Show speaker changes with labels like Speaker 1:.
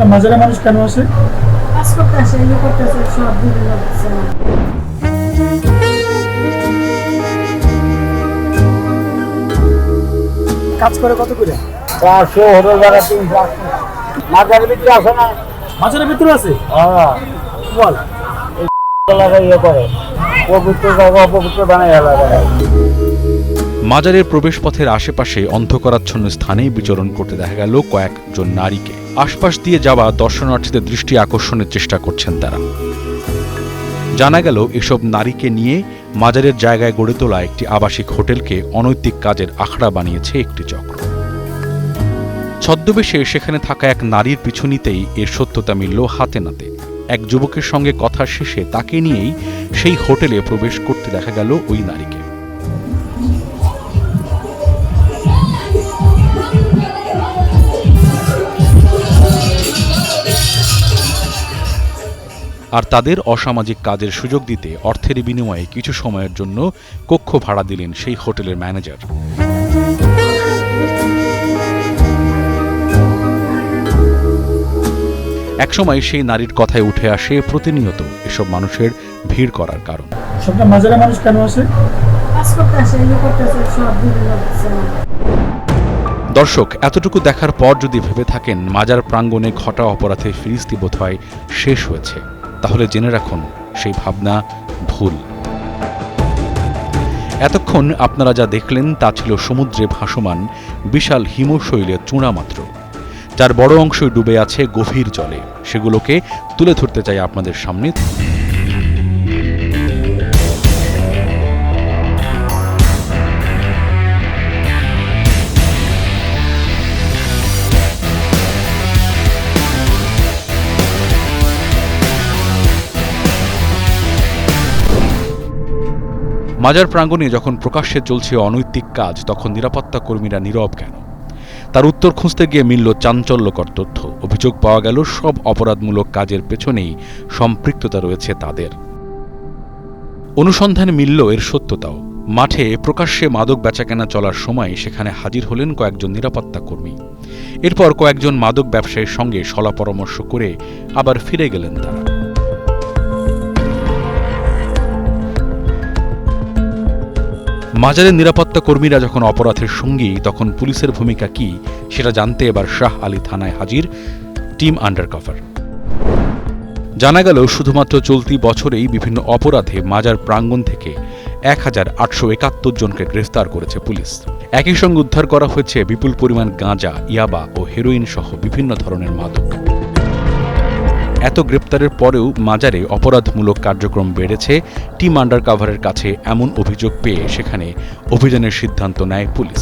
Speaker 1: আপনার মাজারে মানুষ কেন আসে?
Speaker 2: কাজ করতে আসে, ইয়ে করতে আসে, সব বিভিন্ন
Speaker 1: কাজ করে কত করে?
Speaker 3: 400 হোটেল ভাড়া 300 মাঝারের ভিতরে আছে না?
Speaker 1: মাজারের ভিতরে আছে?
Speaker 3: হ্যাঁ,
Speaker 1: বল।
Speaker 3: এলাকায় ইয়ে করে পবিত্র জায়গা অপবিত্র বানায় এলাকায়।
Speaker 4: মাজারের প্রবেশপথের আশেপাশে অন্ধকারাচ্ছন্ন স্থানেই বিচরণ করতে দেখা গেল কয়েকজন নারীকে। আশপাশ দিয়ে যাওয়া দর্শনার্থীদের দৃষ্টি আকর্ষণের চেষ্টা করছেন তারা। জানা গেল এসব নারীকে নিয়ে মাজারের জায়গায় গড়ে তোলা একটি আবাসিক হোটেলকে অনৈতিক কাজের আখড়া বানিয়েছে একটি চক্র। ছদ্মবেশে সেখানে থাকা এক নারীর পিছু নিতেই এর সত্যতা মিলল হাতে নাতে। এক যুবকের সঙ্গে কথা শেষে তাকে নিয়েই সেই হোটেলে প্রবেশ করতে দেখা গেল ওই নারীকে। আর তাদের অসামাজিক কাজের সুযোগ দিতে অর্থের বিনিময়ে কিছু সময়ের জন্য কক্ষ ভাড়া দিলেন সেই হোটেলের ম্যানেজার। একসময় সেই নারীর কথায় উঠে আসে প্রতিনিয়ত এসব মানুষের ভিড় করার কারণ।
Speaker 1: আপনার মাজারে মানুষ কেন আসে?
Speaker 2: কাজ করতে আসে, ইয়ে করতে আসে, সব বিভিন্ন
Speaker 4: দর্শক, এতটুকু দেখার পর যদি ভেবে থাকেন মাজার প্রাঙ্গণে ঘটা অপরাধে ফিরিস্তি বোধহয় শেষ হয়েছে, তাহলে জেনে রাখুন সেই ভাবনা ভুল। এতক্ষণ আপনারা যা দেখলেন তা ছিল সমুদ্রে ভাসমান বিশাল হিমশৈলের চূড়া মাত্র, যার বড় অংশই ডুবে আছে গভীর জলে। সেগুলোকে তুলে ধরতে চাই আপনাদের সামনে। মাজার প্রাঙ্গণে যখন প্রকাশ্যে চলছে অনৈতিক কাজ, তখন নিরাপত্তা কর্মীরা নীরব কেন? তার উত্তর খুঁজতে গিয়ে মিলল চাঞ্চল্যকর তথ্য। অভিযোগ পাওয়া গেল সব অপরাধমূলক কাজের পেছনেই সম্পৃক্ততা রয়েছে তাদের। অনুসন্ধানে মিলল এর সত্যতাও। মাঠে প্রকাশ্যে মাদক বেচাকেনা চলার সময় সেখানে হাজির হলেন কয়েকজন নিরাপত্তা কর্মী। এরপর কয়েকজন মাদক ব্যবসায়ীর সঙ্গে শলা পরামর্শ করে আবার ফিরে গেলেন তারা। মাজারের নিরাপত্তা কর্মীরা যখন অপরাধের সঙ্গী, তখন পুলিশের ভূমিকা কি সেটা জানতে এবার শাহ আলী থানায় হাজির টিম আন্ডারকভার। জানা গেল শুধুমাত্র চলতি বছরেই বিভিন্ন অপরাধে মাজার প্রাঙ্গণ থেকে 1871 জনকে গ্রেফতার করেছে পুলিশ। একই সঙ্গে উদ্ধার করা হয়েছে বিপুল পরিমাণ গাঁজা, ইয়াবা ও হেরোইন সহ বিভিন্ন ধরনের মাদক। এত গ্রেপ্তারের পরেও মাজারে অপরাধমূলক কার্যক্রম বেড়েছে। টিম আন্ডারকভারের কাছে এমন অভিযোগ পেয়ে সেখানে অভিযানের সিদ্ধান্ত নেয় পুলিশ।